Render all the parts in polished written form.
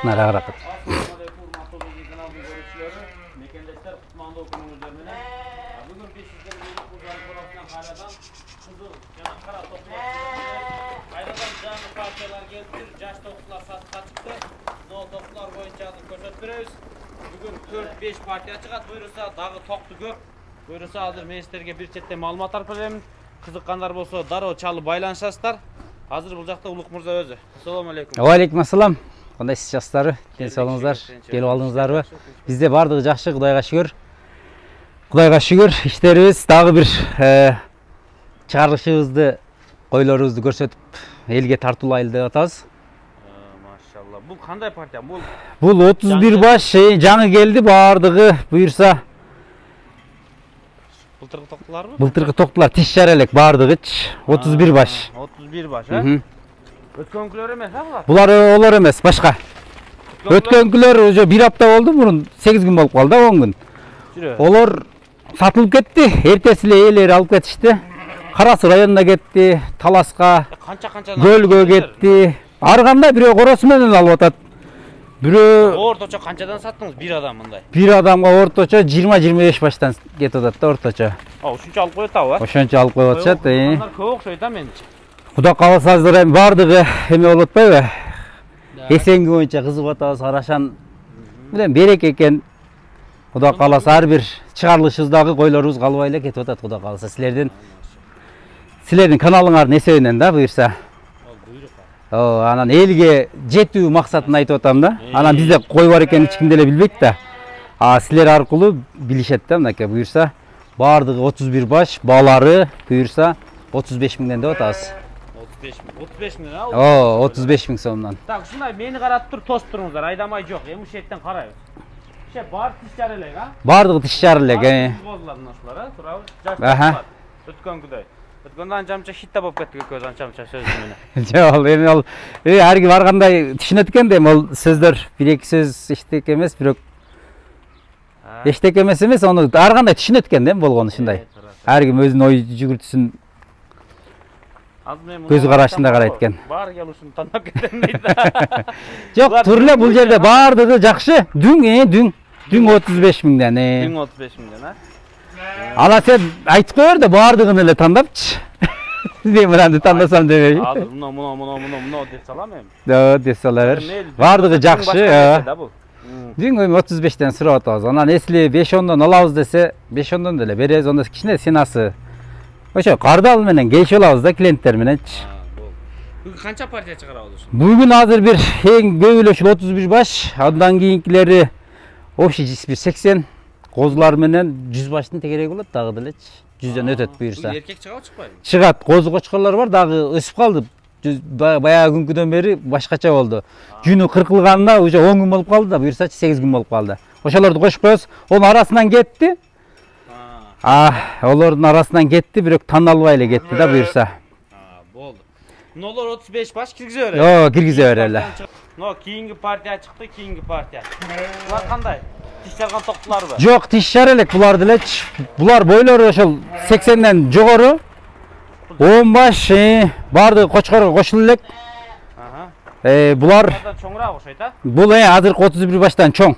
Nara raqat. Bugün biz sizlerle uzay konaktan haladan kızıl yana kara toplar. Aynadan canlı partiyalar geldi. Jaş toplar satışa çıktı. No toplar boyunca ko'rsatib Bugün 4-5 partiya çıqat. Buyursa dağı toqtu ko'p. Buyursa hazır meisтерге bir chetde ma'lumot tarqatib beraman. Qiziqqanlar bo'lsa darrov chalib baylanishasizlar. Hazır bu жақта Ulug' Murza o'zi. Assalomu alaykum. Va alaykum assalom. Qandaysizlar jastары? Kelib kelib oldingizlarmi? Bizde bardығы жақсы, Құдайға шүгір. Құдайға шүгір, işlerimiz дагы bir чыгарылышыбызды, койлорубузду көрсөтүп, элге тартуулайлы деп атабыз. Maşallah. Bu qanday partiya? Бул 31 баш жаңы келди, бардығы буйрса. Былтырғы тоқтылар mı? Былтырғы тоқтылар тиш жарелек бардыгыч 31 баш. 31 baş ha? Өткөнкүлөр эмес ha булар? Булар олар эмес, башка. Өткөнкүлөр уже 1 апта болду, мурун 8 күн болуп калды, 10 күн. Олар сатылып кетти, эртеси эле ээлери алып кетишти. Карасы районуна кетти, Таласка, Көлгө кетти. Ар кандай бирөө коросу менен алып атат. Бирөө орточо канчадан саттыңыз bir адам мындай? Bir адамга орточо 20-25 баштан кетип атат да орточо. Ушунча алып коет aba? Ошончо алып коюп атышат. Алар көп окшойт а менчи. Кудай кааласа азыр бардыгы эме болуп атпайбы? Эсенги боюнча кызыгып атабыз, Арашан менен береке экен. Кудай кааласа ар бир чыгарылышыбыздагы койлорубуз калбай эле кетип атат, Кудай кааласа. Силердин каналыңардын эсебинен да буюрса. Анан элге жетүү максатын айтып атам да. Анан бизде кой бар экенин эч ким деле билбейт да. Силер аркылуу билишет да, мынакей буюрса. Бардыгы 31 баш, балары буюрса 35 миңден деп атабыз. 35 миң а? 35 миң сомдон. Так, ушундай мени карап туруп тосуп туруңуздар, айдамай жок. Эми ушул жактан карайбыз. Ше бар тиш жарелек а? Бардыгы тиш жарелек, Бозлар мынашулар а? Турабыз. Өткөнгүдөй. Өткөндөн анчамча хитта болуп кетти көз анчамча сөзү менен. Жок, эми ал ар ким ар кандай түшүнөт экен да, эми ал сөздөр бир-эки сөз эчтеке эмес, бирок эчтеке эмес, аны ар кандай түшүнөт экен да, болгону ушундай. Ар ким өзүнүн ой жүгүртүсүн көз карашында карайт экен. Бар келушун тандап кетем дейт. Жок, тур эле бул жерде бардыгы жакшы. Дүң 35 миңден. Дүң 35 миңден а? Ана сен айтып көр да бардыгын эле тандапчы. Мен мынаны тандасам дебей. Азыр мына деп салам эми. Да, деп салар. Бардыгы жакшы. Дүң 35тен сурап атабыз. Анан эсли 5-10дон алабыз десе, 5-10дон деле беребиз. Онда кичине сенасы. Ошо кардал менен келишип алабыз да клиенттер мененчи. Бүгүн канча партия чыгарабыз? Бүгүн азыр бир эң көп эле ушул 31 баш, андан кийинкилери общий 80, козулар менен 100 баштын тегереги болот дагы делечи. 100дөн өтөт буюрса. Эркек чыгабы чыкпайбы? Чыгат, козу кочкорлор бар, дагы өсүп калды. Баягы күнкүдөн бери башкача болду. Жүнү кыркылганына уже 10 күн болуп калды да, буюрсачы 8 күн болуп калды. Ошолорду кошуп коебуз. Онун арасынан кетти. Олордун арасынан кетти, бирок таналбай эле кетти да буюрса. Болду. Нолор 35 баш киргизе берели. Киргизе берели. Кийинки партия чыкты, кийинки партия. Булар кандай? Тиш жарган токтуларбы? Жок, тиш жар элек булар делечи. Булар бойлору ошол 80ден жогору. 10 баш, бардыгы кочкорго кошулуп элек. Булар чоңураак окшойт а? Бул азыркы 31 баштан чоң.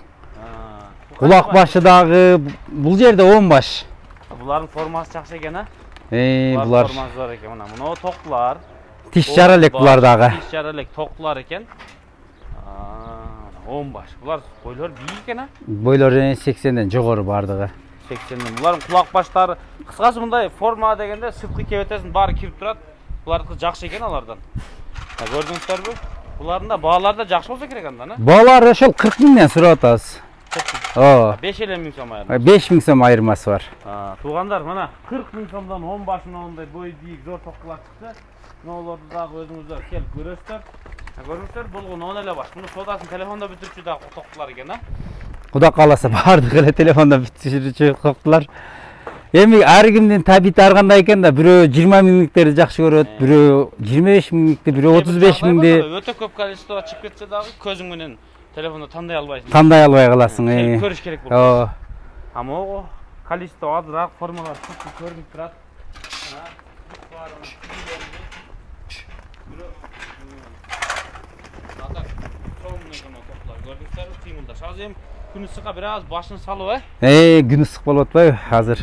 Кулак башы дагы бул жерде 10 баш. Булардын формасы жакшы экен а? Булар формасы бар экен. Мына токтулар. Тиш жар элек булар дагы. Тиш жар элек токтулар экен. 10 баш. Булар бойлор бийик экен а? Бойлор 80ден жогору бардыгы. 80ден. Булардын кулак баштары кыскасы мындай форма дегенде сырткы кебетесин баары кирип турат. Булардыкы жакшы экен алардан. Көрдүңүздөрбү? Булардын да баалары да жакшы болсо керек андан, а? Баалары ошол 40 миңден сурап атабыз. 5 миң сом айырмасы. 5 миң сом айырмасы бар. Туугандар, мына 40 миң сомдон 10 башына ондай бой бийик зор токтулар чыкты. Ноолорду дагы өзүңүздөр келип көрөсүздөр. Көрүңүздөр, болгон 10 эле баш. Муну соодасын телефондо бүтүрчү дагы токтулар экен, а? Кудай кааласа бардыгы эле телефондо бүтүрчү токтулар. Эми ар кимдин табити ар кандай экен да, бирөө 20 миңдиктерди жакшы көрөт, бирөө 25 миңдикти, бирөө 35 миңди. Өтө көп количествого чыгып кетсе дагы көзүң менен телефондо тандай албайсың. Тандай албай каласың. Көрүш керек болот. Ама количество азыраак формалар көрүнүп турат. gördüңүздөр тыймылда. Азыр эми күн ысыкка бир аз башын салып, Күн ысык болуп атпайбы азыр?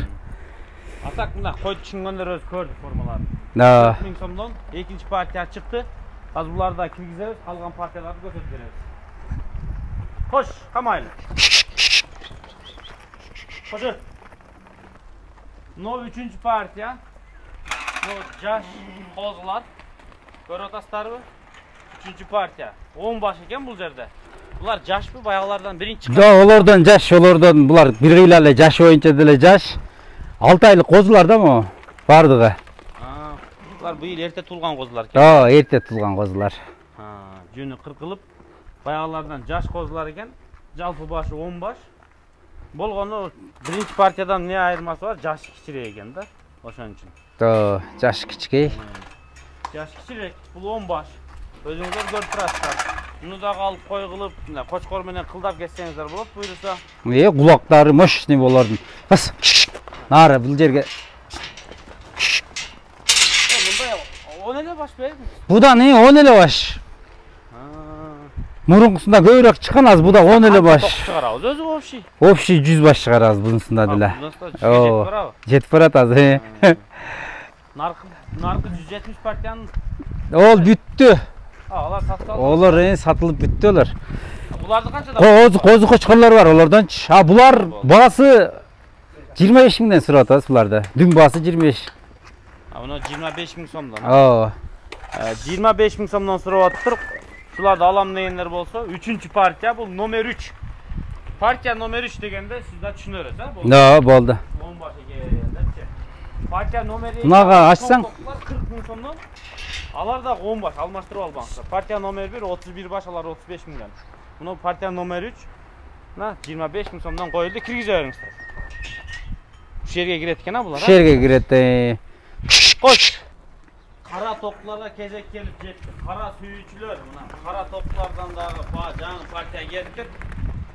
Атак мына койду түшүнгөндөр өз көрдү формаларын. Да. 4000 сомдон экинчи партия чыкты. Азыр буларды да киргизебиз, калган партияларды көрсөтүп беребиз. Кош, камайлы. Кош. Мына 3-чү партия. Мына жаш козулар. Көрүп атасыздарбы? 3-чү партия. 10 баш экен бул жерде. Булар жашпы, баягылардан биринчи чыккан. Да, олордон жаш, олордон булар бир кыйла эле жаш боюнча деле жаш. 6 айлык козулар да му бардыгы. Булар быйыл эрте тулган козулар экен. Да, эрте тулган козулар. Жөнү кыркылып, баягылардан жаш козулар экен. Жалпы башы 10 баш. Болгону биринчи партиядан эмне айырмасы бар? Жашы кичирээк экен да. Ошон үчүн. Да, жаш кичикей. Жаш кичирээк, бул 10 баш. Өзүңүздөр көрүп турасыздар. Муну дагы алып кой кылып, мына кочкор менен кылдап кетсеңиздер болот, буйруса. Кулактары мощный болордун. Бас. Нары бул жерге. Мындай 10 эле баш бе? Будан 10 эле баш. Мурункусунда көбүрөөк чыккан, азыр буда 10 эле баш. Чыгарабыз өзү общий. Общий 100 баш чыгарабыз бунусунда деле. Жетип барат азыр. Наркы 170 партиянын. Ол бүттү. Алар сатылды. Олар сатылып бүттү олар. Буларды канчадан? Козу кочкорлор бар олордончу. Булар баасы 25 миңден сурап атабыз буларды. Дүн баасы 25. Мына 25 миң сомдон. 25 миң сомдон сурап атыптыр. Шуларды алам дегендер болсо, 3-чү партия бул номер 3. Партия номер 3 дегенде сиз да түшүнөрсүз, Да, болду. 10 баш экендерчи. Партия номер 2. Мынага ачсаң 40 миң сомдон. Алар да 10 баш алмаштырып албаңыздар. Партия номер 1 31 баш, алар 35 миңден. Мына партия номер 3 мына 25 миң сомдон коюлду, киргизе бериңиздер. Ушул жерге кирет экен булар. Ушул жерге кирет. Кош. Кара токтуларга кезек келип жетти. Кара сүйүүчүлөр, мына кара токтулардан дагы жаңы партия келиптир.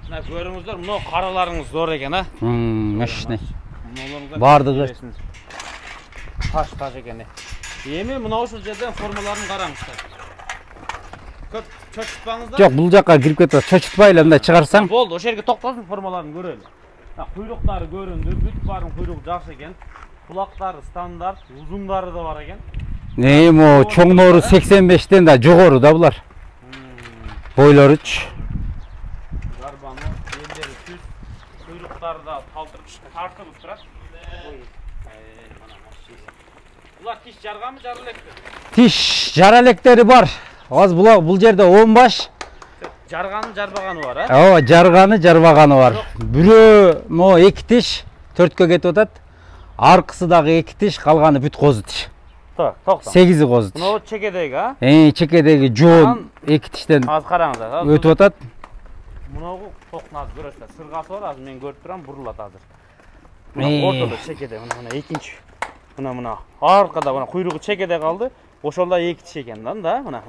Мына көрүңүздөр, мына караларыңыз зор экен, Мощный. Бардыгы таш экен. Эми мына ушул жерден формаларын караңыздар. Көп чочутпаңыздар. Жок, бул жакка кирип кетип, чочутпай эле мындай чыгарсаң. Болду, ошол жерге токтосун, формаларын көрөлү. Куйруктары көрүндү, бүт баарын куйругу жакшы экен. Кулактары стандарт, узундары да бар экен. Мо чоңнору 85тен да жогору да булар. Бойлоручу. Гарбаны, элдери түз, куйруктары да тартылып турат. Булар тиш жарганбы, жара элекпи? Тиш жара электери бар. Аз бул жерде 10 баш. Жарганы, жарбаганы бар, жарганы, жарбаганы бар. Бирөө мо 2 тиш 4кө кетип атат. Аркысы дагы 2 тиш, калганы бүт козу тиш. Токто. 8 козу тиш. Мына чекедеги, чекедеги жоон 2 тиштен аз караңыздар. өтүп атат. Мынагы токтун азыр көрөсүздөр. Сыргасы бар, азыр мен көрүп турам, бурулат азыр. Мына ортодо чекеде, мына экинчи. Мына аркада мына куйругу чекеде калды. Ошолда 2 тиш экен да, мына.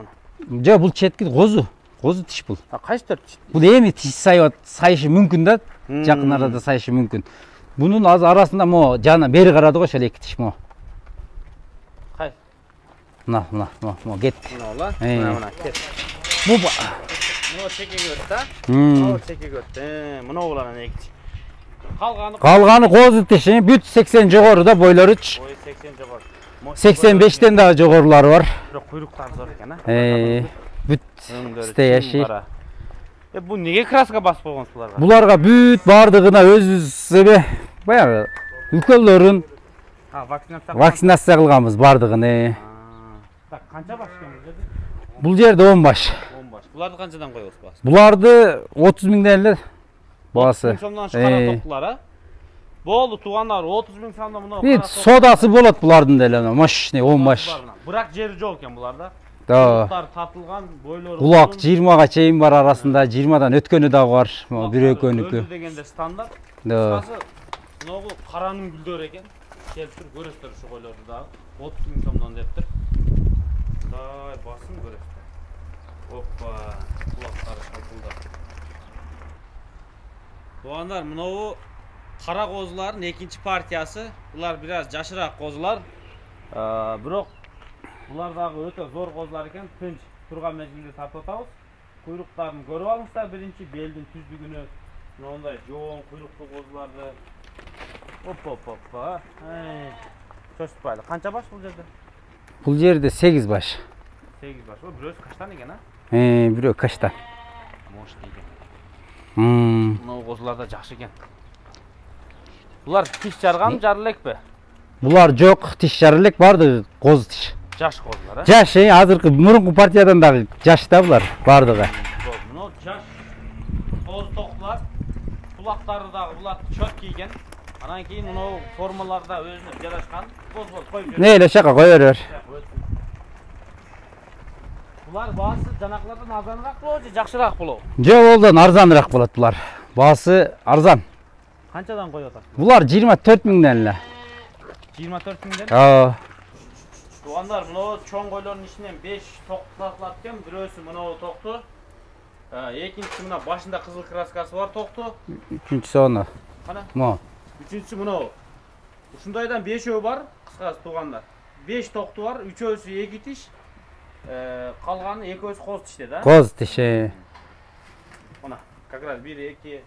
Жок, бул четки козу. Козу тиш бул. Кайсы 4 тиш? Бул эми тиш сайышы мүмкүн да. Жакын арада сайышы мүмкүн. Бунун азыр арасында мо жана бери карады го, ошол 2 тиш мо. Кайсы? Мына кетти. Мына кет. Мына чекеге өттү да. Мына чекеге өттү. Мына уланан 2 тиш. Калганы козу тиш, бүт 80 жогору да, бойлоручу. Бой 80 жогору. 85тен дагы жогорулары бар. Бирок куйруктары зор экен, бүт стоящий. Бу неге краска басып койгонсуз буларга? Буларга бүт бардыгына өзүбүз баягы үлкөлөрүн вакцинация кылганбыз бардыгын. Канча баш экен бул жерде? Бул жерде 10 баш. 10 баш. Буларды канчадан коебуз баасы? Буларды 30 миңден эле баасы. 30 миң сомдон кара токтулар, Болду, туугандар, 30 миң сомдон мына. Содасы болот булардын деле, мощный 10 баш. Бирок жери жок экен буларда. Да. Татылган, бойлору. Кулак 20га чейин бар арасында, 20дан өткөнү дагы бар. Бир экөөнүкү. Дегенде стандарт. Да. Мынагы каранын гүлдөрү экен. Келип тур, көрөсүздөр ушу койлорду дагы. 30 миң сомдон дептир. Дай басын көрөсүздөр. Оппа, кулактары шалпылда. Туугандар, мынабу кара козулардын экинчи партиясы. Булар бир аз жашыраак козулар. Бирок булар дагы өтө зор козулар экен. Тынч турган мезгилде тартып атабыз. kuyruqlarını görüp almışlar. Birinci belдің түздігүнü. Onday yoğun kuyruqlu qozulardı. Hop. Çoşutpaylı. Qancha baş bu жерде? Бұл жерде 8 баш. 8 baş. O biröz kaçtan eken ha? Бирөө качта. Moş deyген. Мынау qozular da жақсы екен. Бұлар тиш жарған жарыл екпе? Булар жок, тиш жарылек барды, коз тиш. Жаш qozlar ha? Жаш, азыркы мурунку партиядан дагы жаш да булар, бардыгы. Мынау жаш qoz тоқтылар. Kulaqları da bular çöp kiygen. Anan keyin mынау формаларда өзүнө жарашкан qoz болуп коюп жүрөт. Ne ele şaka koyuyor. Bular baası janaklardan arzanıраак болобу же жакшыраак болобу? Жок, олдон арзаныраак болот булар. Baası arzan. Канчадан коюп атасың? Булар 24 миңден эле. 24 миңден? Туугандар, мынау чоң койлордун ичинен 5 токту сатылат экен. Бирөөсү мынау токту. Экинчиси мына башында кызыл краскасы бар токту. Үчүнчүсү оны. Кана? Мо. Үчүнчүсү мынау. Ушундайдан 5өө бар, кыскасы туугандар. 5 токту бар, 3өөсү 2 тиш. Калганы 2өөсү коз тиште да? Коз тиши. Мына, как раз 1 2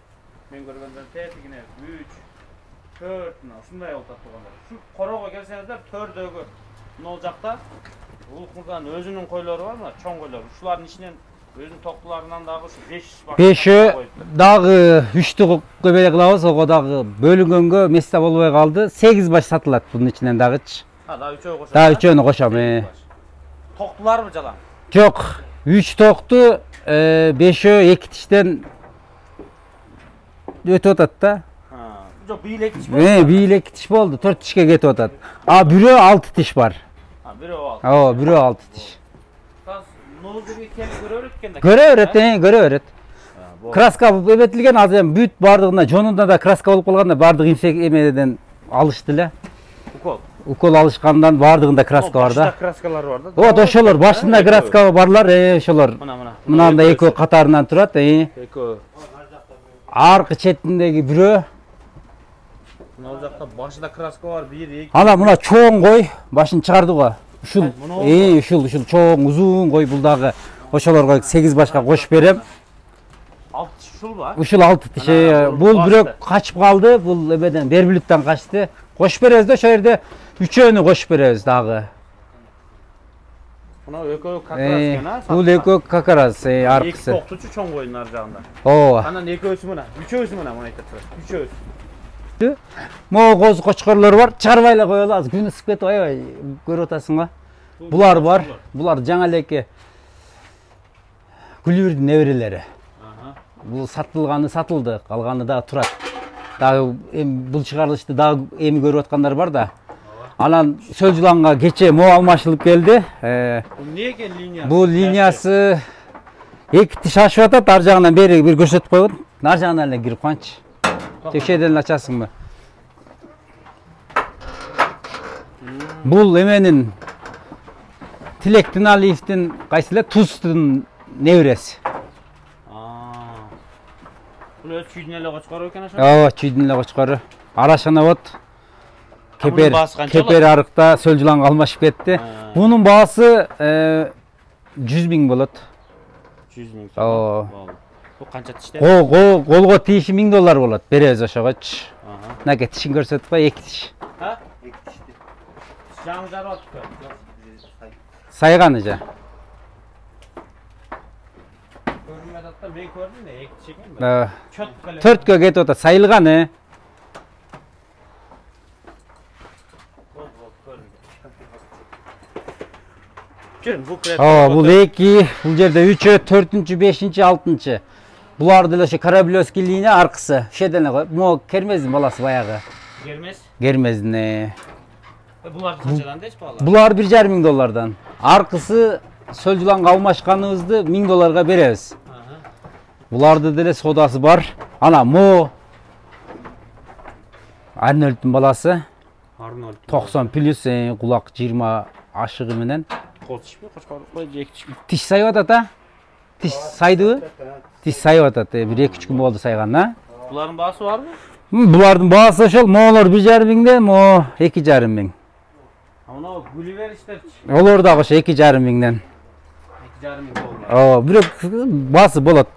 мен көргөндөн тетигине 3 4 мына ушундай болот туугандар. Şu корого келсеңиздер, төрдөгү мына жакта Улукмурзанын өзүнүн койлору бар мына, чоң койлор. Ушулардын ичинен өзүнүн токтуларынан дагы ушу 5 баш. 5өө дагы 3тү көбөй кылабыз, ого дагы бөлүнгөнгө месте болбой калды. 8 баш сатылат бунун ичинен дагычы. Да, 3өө кошом. Да, 3өөнү кошом. Токтуларбы жалаң? Жок, 3 токту 5өө 2 тиштен өтүп атат да. Жок, бийил 2 тиш болду. Бийил 2 тиш болду, 4 тишке кетип атат. Бирөө 6 тиш бар. Бирөө 6. Бирөө 6 тиш. Ноузуги кели көрө берет экен да. Көрө берет. Краска эметилген, азыр эми бүт бардыгына, жонунда да краска болуп калганда бардык имсек эмеден алышты эле. Укол алышкандан бардыгында краска бар да. Башта краскалар бар да. Вот ошолор, башында краска барлар, ошолор. Мынанда экөө катарынан турат, Экөө. Аркы четиндеги бирөө. Мына жакта башында краска бар, 1 2. Ана мына чоң кой, башын чыгарды го. Ушул, ушул чоң узун кой бул дагы. Ошолорго 8 башка кошуп берем. 6 тиш ушул ба? Ушул 6 тиши. Бул бирөө качып калды, бул эбеден Бербилиттен качты. Кошуп беребиз да, ошол жерде үчөөнү кошуп беребиз дагы. Мына экөө какарас экен, а? Бул экөө какарас, аркысы. 2 токтучу чоң койдун ар жагында. Анан экөөсү мына, үчөөсү мына айтып турат. Үчөөсү. Могу коз кочкорлор бар, чыгарбай эле коелу, азыр күн ысып кетип аябай көрүп атасың го. Булар бар. Булар жаңа элеке Гүлбирдин неберелери. Бул сатылганы сатылды, калганы да турат. Дагы бул чыгарылышты дагы эми көрүп аткандар бар да. Анан Сөлжуланга кече мо алмашылып келди. Бул эмне экен линиясы? Бул линиясы 2 тиш ашып атат, ар жагынан бери бир көрсөтүп койгон. Нар жагынан эле кирип канчы. Текшеден ачасыңбы? Бул эменин Тилек Тыналиевдин кайсылы Тустун небереси. Бул өз чүйдүн эле кочкору экен ошо? Чүйдүн эле кочкору. Арашана бот. Кепер арыкта Сөлжуланга алмашып кетти. Бунун баасы 100 миң болот. 100 миң. Бул канча тиште? Колго тиши $1000 болот. Беребиз ошогочу. Мынакей тишин көрсөтүп кой, 2 тиш. 2 тишти. Жаңы жарып атыппы? Сайганы жа. Көрүнүп атат да, мен көрдүм да, 2 тиш экен. 4кө кетип атат, сайылганы. Бул 2, бул жерде 3, 4, 5, 6. Булар деле ошо Кораблевский линия аркысы. Шеден эле коюп, мо Кермездин баласы баягы. Кермез? Кермездин. Булар канчадан дейсиз балар? Булар $1,500. Аркысы Сөлжуланга алмашканыбызды $1000 беребиз. Буларды деле содасы бар. Ана мо Арнольдтун баласы. 90 плюс, кулак 20 ашыгы менен. Коз тишпи, кочкор кой, 2 тиш. Тиш сайып атат, а? Тиш сайдыбы? Тиш сайып атат, бир 2-3 күн болду сайган, а? Булардын баасы барбы? Булардын баасы ошол, моолор 1,5 миңден, мо 2,5 миң. Мына Гүлбер иштерчи. Олор дагы ошо 2,5 миңден. 2,5 ming dollar. Бирок басы болот.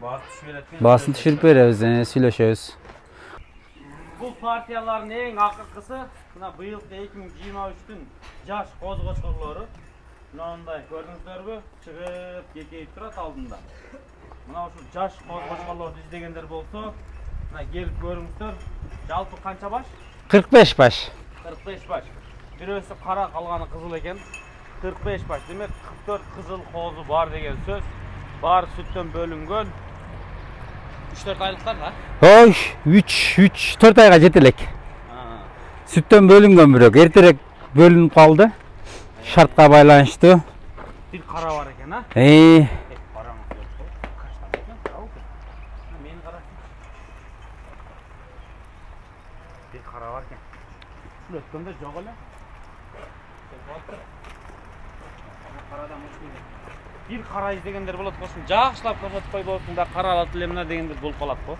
Bası düşüp beretken. Басын түшүрүп беребиз, сүйлөшөбүз. Bu partiyaların en akırkısı bıyık 2023'tün yaş kozgoçkorları. Onday gördüңүздөр mü? Çıkıp gekeyip turat aldığında. Mına şu yaş kozgoçkorları izlegenler bolsa, gelip görüңүздөр. Жалпы kança baş? 45 baş. 45 baş. Birisi kara kalganı kızıl eken. 45 baş demek 44 kızıl kozu var degen söz. Bar sütten bölüngön. 3-4 aylıklar da. Oy, 3-4 ayga жетелек. Sütten bölüngөн бирок, эртерээк bölünüp kaldı. Şartка байланыштуу. Bir kara var eken ha. Paramız yok. Kaç tane eken? Meni kara. Bir kara var eken. Şunu ötkönde yok öyle. Karadan uçmaydı. Bir kara izlegenler bolat bolsun. Жакшылап көрсөтпөй болсун да каралат элемне дегендер болуп калат го.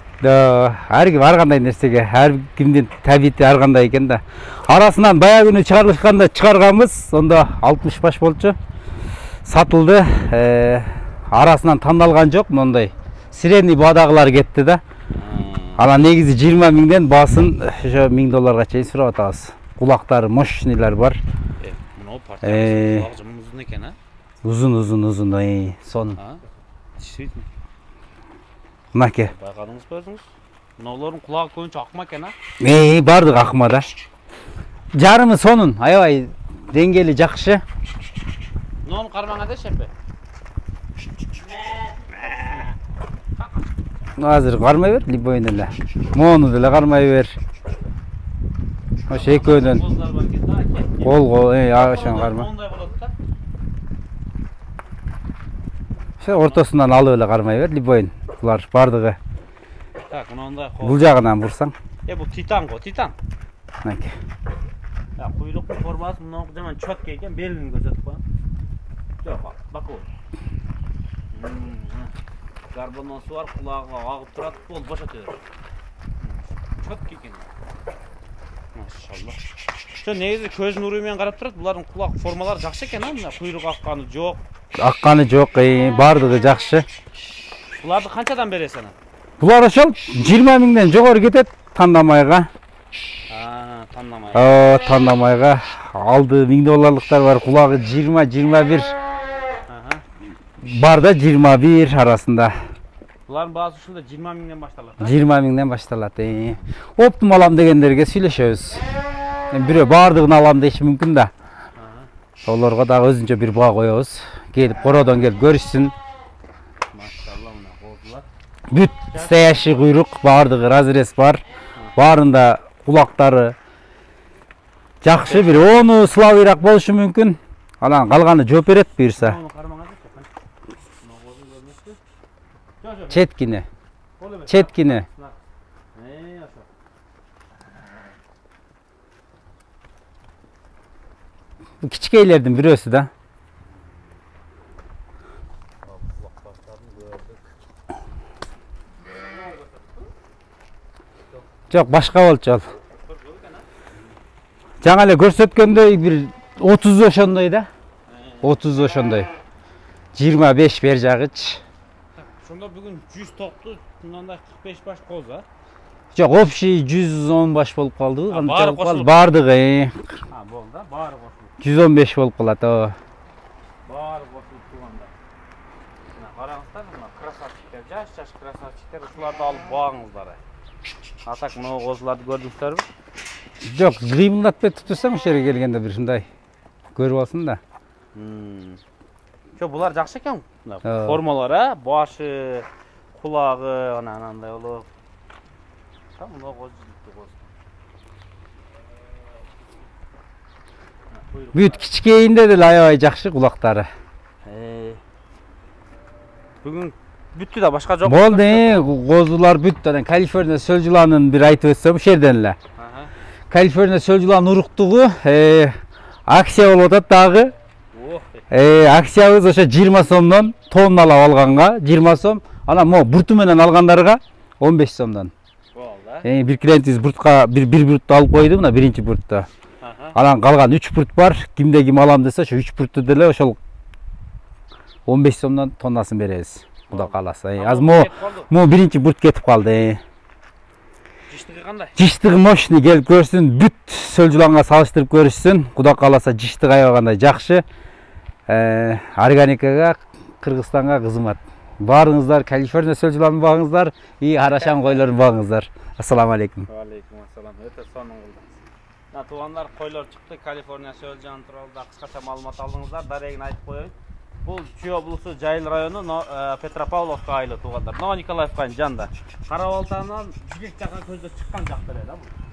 Ар ким ар кандай нерсеге, ар кимдин табити ар кандай экен да. Арасынан бая күнү чыгарылышканда чыгарганбыз, онда 60 баш болчу. Сатылды. Арасынан тандалган жок, мондай. Средний баадагылар кетти да. Анан негизи 20 миңден басын ошо 1000 долларга чейин сурап атабыз. Кулактары мощныйлар бар. Мына партия кулак жымын узун экен, а? Uzun, son. Действительно. Mınake. Байкадыңыз ба өзүңүз? Мыналардын кулагы көбүнчө акма экен, а? Бардык акмада. Жарымы сонун, аябай деңгээли жакшы. Мынаны кармаңа да шепе. Азыр кармай бер, любойн эле. Мону деле кармай бер. Ошо экөөнөн. Колго, ошону карма. Ортосунан алып эле кармай бер, любойн. Булар бардыгы. Так, мынандай кол. Бул жагынан бурсаң. Бул титан го, титан. Мынакей. Куйлуктун формасы мына жаман чөткө экен, белин көрсөтүп коём. Жок, бакы. Карбоносу бар, кулагы агып турат, бол бошотот. Чөткө экен. Машалла. Şu негизи көз нуру менен карап турат, булардын кулак формалары жакшы экен, а мына куйрук акканы жок. Акканы жок, бардыгы жакшы. Буларды канчадан бересиң? Булар ошол 20 миңден жогору кетет тандамайга. Тандамайга. Тандамайга алды 1000 долларлыктар бар, кулагы 20-21. Бар да 21 арасында. Булардын баасы ушунда 20 миңден башталат. 20 миңден башталат. Оптум алам дегендерге сүйлөшөбүз. Бирөө бардыгын алам деши мүмкүн да. Олорго дагы өзүнчө бир баа коебуз. Келип кородон келип көрүшсүн. Машалла мына козулар. Бүт стоящий куйрук, бардыгы разрез бар. Баарында кулактары жакшы, бир 10 слабыйраак болушу мүмкүн. Анан калганы жооп берет буюрса. Четкине. Четкине. Bu kichikeylerden birisi de. Çok başka olacak. Жаңа эле көрсөткөндөй bir 30 ошондой да. 30 ошондой. 25 бер жагыч. Şunda bugün 100 toplu, mындай 45 baş koz ha. Жок, общий 110 баш болуп калды. Баары кошулуп. Бардыгы. Болду да, баары кошулуп. 115 болуп калат, о. Баары кошулуп турганда. Мына караңыздар, мына красавчиктер, жаш красавчиктер, ушуларды алып багыңыздар. Атак мына козуларды көрдүңүздөрбү? Жок, кыймылдатпай тутурсаң ошол жерге келгенде бир ушундай көрүп алсын да. Жок, булар жакшы экен. Формалар, а? Башы, кулагы, анандай болуп. Мына коз. Бүт кичикейинде деле аябай жакшы кулактары. Бүгүн бүттү да башка жок. Болду, козулар бүт. Анан Калифорния сөл жыланын бир айтып өтсөм, ошол жерден эле. Калифорния сөл жыланын уруктугу акция болуп атат дагы. Акциябыз ошо 20 сомдон тонналап алганга 20 сом. Анан могу бурту менен алгандарга 15 сомдон. Бир клиентибиз буртка бир буртту алып койду, мына биринчи буртту. Анан калган 3 бурт бар. Кимде ким алам десе, ошо 3 буртту деле ошол 15 сомдон тоннасын беребиз. Кудай кааласа. Аз Кетип калды. мо биринчи бурт кетип калды. Жиштиги кандай? Жиштиги мощный келип көрсүн, бүт сөлжуланга салыштырып көрүшсүн. Кудай кааласа жиштиги аябагандай жакшы. Органикага, Кыргызстанга кызмат. Барыңыздар, Калифорния сөлжуланын багыңыздар, Арашан койлорун багыңыздар. Ассаламу алейкум. Алейкум ассалам. Өтө сонун кылдыңыз. Туугандар, койлор чыкты, Калифорния сөлжуланы тууралуу кыскача маалымат алдыңыздар. Дарегин айтып коеюн. Бул Чүй облусу Жайыл району Петропавловка айылы туугандар. Николаевка жанында. Кара Балтаанан Жигек жака көздө чыккан жак бере да бул.